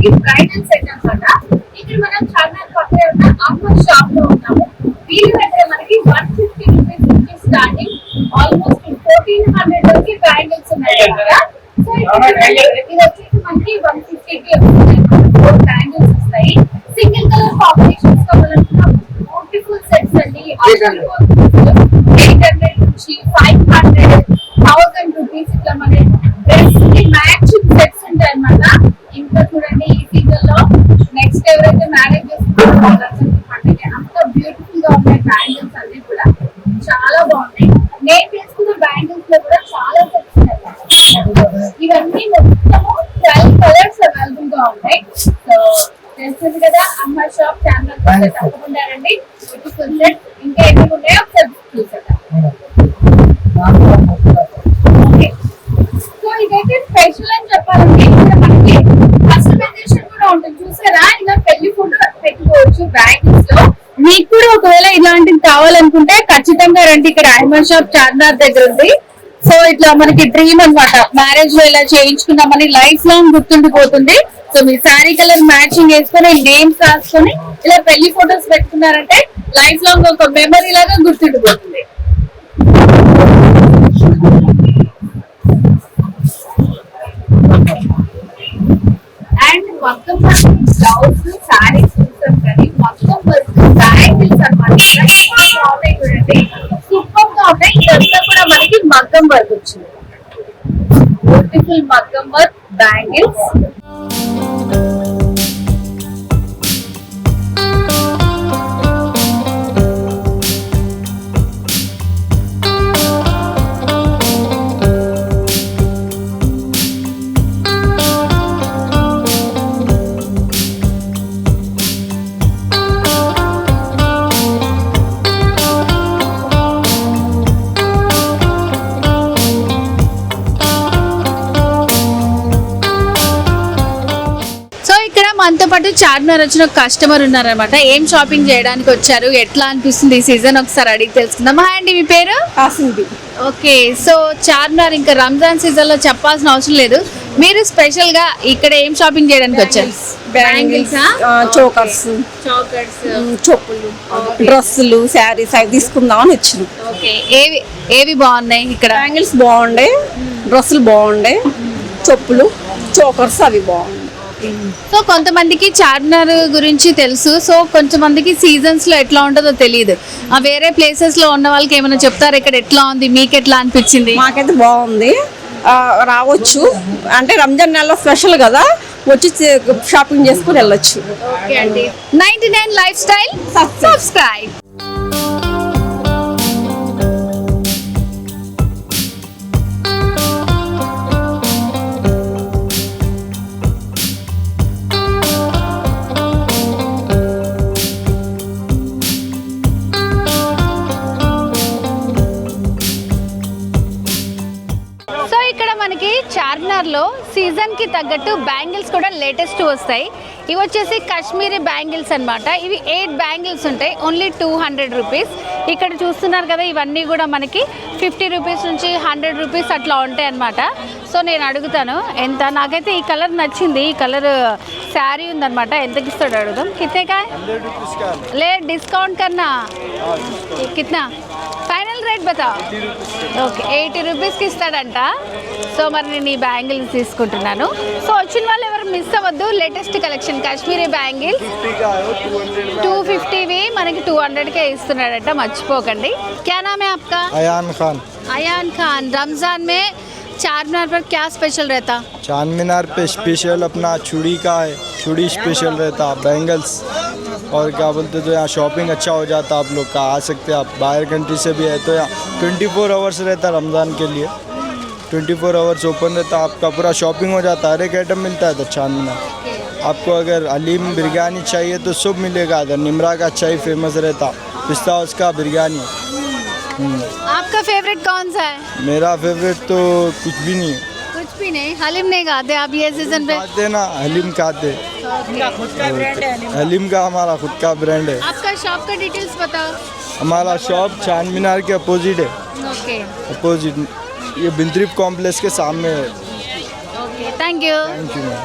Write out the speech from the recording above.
మనకి bridal set అన్నమాట. ఇక్కడ మనం చార్మినార్ పక్కనే ఉన్న అమ్మ షాప్ లో ఉన్నాము. వీళ్ళ దగ్గర మనకి 150 రూపీస్ నుంచి స్టార్టింగ్ ఆల్మోస్ట్ 1400 వరకు బ్యాంగిల్స్ ఉన్నాయి కదా. సో ఇది వచ్చేసి మనకి 150 కి వస్తాయి. బ్యాంగిల్స్ వస్తాయి. సింగిల్ కలర్ కాంబినేషన్స్ కావాలనుకున్న బ్యూటిఫుల్ సెట్స్ అండి. 800 నుంచి 500, 1000 రూపీస్ ఇట్లా మన డ్రెస్ కి మ్యాచింగ్ సెట్స్ ఉంటాయి అన్నమాట. ఇంకా చూడండి ఈ సీజన్ లో నెక్స్ట్ ఎవరైతే మ్యారేజ్ చేసుకుంటారో పండుగ అంత బ్యూటిఫుల్ గా ఉన్నాయి బ్యాంగిల్స్ అన్ని కూడా చాలా బాగున్నాయి. నేను తీసుకున్న బ్యాంగిల్స్ లో కూడా చాలా సెట్స్ ఉన్నాయి. ఇవన్నీ మొత్తము 12 కలర్స్ అవైలబుల్ గా ఉన్నాయి. సో తెలుస్తుంది కదా అమ్మ షాప్ ఛానల్ తప్పకుండా రండి. బ్యూటిఫుల్ సెట్ ఇంకా ఎన్ని ఉన్నాయో ఒకసారి చూసేద్దాం. సో ఇదైతే స్పెషల్ అని చెప్పాలంటే ఇక్కడ మనకి కస్టమైజేషన్ కూడా ఉంటుంది. చూసారా ఇలా పెళ్లి ఫోటో పెట్టుకోవచ్చు బ్యాంగిల్స్ లో. మీకు కూడా ఒకవేళ ఇలాంటివి కావాలనుకుంటే ఖచ్చితంగా రండి. ఇక్కడ అహ్మద్ షాప్ చార్మినార్ దగ్గర ఉంది. సో ఇట్లా మనకి డ్రీమ్ అన్నమాట. మ్యారేజ్ లో ఇలా చేయించుకున్నామని లైఫ్ లాంగ్ గుర్తుండిపోతుంది. సో మీ శారీ కలర్ మ్యాచింగ్ వేసుకొని నేమ్స్ రాసుకొని ఇలా పెళ్లి ఫోటోస్ పెట్టుకున్నారంటే లైఫ్ లాంగ్ ఒక మెమరీ లాగా గుర్తుండిపోతుంది. అండ్ మొత్తం బ్లౌజ్ శారీస్ చూసాం కానీ మొత్తం బ్యాంగిల్స్ అన్నమాట. బాగున్నాయి చూడండి, సూపర్ గా ఉన్నాయి. ఇదంతా కూడా మనకి మగ్గం వర్క్ వచ్చింది. బ్యూటిఫుల్ మగ్గం వర్క్ బ్యాంగిల్స్. మనతో పాటు చార్మినార్ వచ్చిన కస్టమర్ ఉన్నారనమాట. ఏం షాపింగ్ చేయడానికి వచ్చారు, ఎట్లా అనిపిస్తుంది ఈ సీజన్ ఒకసారి అడిగి తెలుసుకుందాం. హాయ్ అండి, మీ పేరు? ఓకే. సో చార్మినార్ ఇంకా రంజాన్ సీజన్ లో చెప్పాల్సిన అవసరం లేదు. మీరు స్పెషల్ గా ఇక్కడ ఏం షాపింగ్ చేయడానికి వచ్చారు? బ్యాంగిల్స్, చోకర్స్, చెప్పులు, డ్రెస్సులు, శారీస్ అవి తీసుకుందామని వచ్చినాం. ఓకే. ఏవి బాగున్నాయి ఇక్కడ? బ్యాంగిల్స్ బాగుండే, డ్రెస్సులు బాగుండే, చెప్పులు, చోకర్స్ అవి బాగుండే. సో కొంతమందికి చార్మినార్ గురించి తెలుసు. సో కొంతమందికి సీజన్స్ లో ఎట్లా ఉంటుందో తెలియదు. వేరే ప్లేసెస్ లో ఉన్న వాళ్ళకి ఏమైనా చెప్తారు ఇక్కడ ఎట్లా ఉంది, మీకు ఎట్లా అనిపించింది? మాకైతే బాగుంది, రావచ్చు. అంటే రంజాన్ నెలలో స్పెషల్ కదా, వచ్చి షాపింగ్ చేసుకుని వెళ్ళొచ్చు. ఓకే అండి. 99 లైఫ్ స్టైల్ సబ్స్క్రైబ్. మనకి చార్మినార్ లో సీజన్ కి తగ్గట్టు బ్యాంగిల్స్ కూడా లేటెస్ట్ వస్తాయి. ఇవి వచ్చేసి కాశ్మీరీ బ్యాంగిల్స్ అన్నమాట. ఇవి 8 బ్యాంగిల్స్ ఉంటాయి, ఓన్లీ 200 రూపీస్. ఇక్కడ చూస్తున్నారు కదా, ఇవన్నీ కూడా మనకి 50 రూపీస్ నుంచి 100 రూపీస్ అట్లా ఉంటాయి అన్నమాట. సో నేను అడుగుతాను ఎంత. నాకైతే ఈ కలర్ నచ్చింది. ఈ కలర్ శారీ ఉందన్నమాట. ఎంతకి ఇస్తాడు అడుగుదాం. కితేకా లే డిస్కౌంట్ కన్నా కిतना ఫైనల్ రేట్ బతా? ఓకే, 80 రూపీస్కి ఇస్తాడంట. సో మరి నేను ఈ బ్యాంగిల్స్ తీసుకుంటున్నాను. సో వచ్చిన వాళ్ళు ఎవరు మిస్ అవ్వద్దు. లేటెస్ట్ కలెక్షన్ కాశ్మీరీ బ్యాంగిల్స్ 250వి మనకి 200కే ఇస్తున్నాడంట, మర్చిపోకండి. क्या नाम है आपका? अयान खान. अयान खान, रमजान में चारमीनार पर क्या स्पेशल रहता? चारमीनार पे स्पेशल अपना चूड़ी का है, चूड़ी स्पेशल रहता, बैंगल्स और क्या बोलते तो यहाँ शॉपिंग अच्छा हो जाता. आप लोग का आ सकते हैं. आप बाहर कंट्री से भी है तो यहाँ 24 आवर्स रहता रमज़ान के लिए. 24 आवर्स ओपन रहता. आपका पूरा शॉपिंग हो जाता. हर एक आइटम मिलता है इधर चारमीनार. आपको अगर हलीम बिरयानी चाहिए तो सब मिलेगा इधर. निमरा का चाय फेमस रहता, पिस्ता हाउस का बिरयानी. आपका फेवरेट कौन सा है? मेरा फेवरेट तो कुछ भी नहीं है. कुछ भी नहीं? हलीम नहीं खाते आप ये सीजन पे? खाते ना, हलीम खाते. हलीम का हमारा खुद का ब्रांड है. आपका शॉप का डिटेल्स बताओ. हमारा शॉप चारमीनार के अपोजिट है. ओके, अपोजिट ये बिंद्रीप कॉम्प्लेक्स के सामने है. Okay, thank you. Thank you ma'am.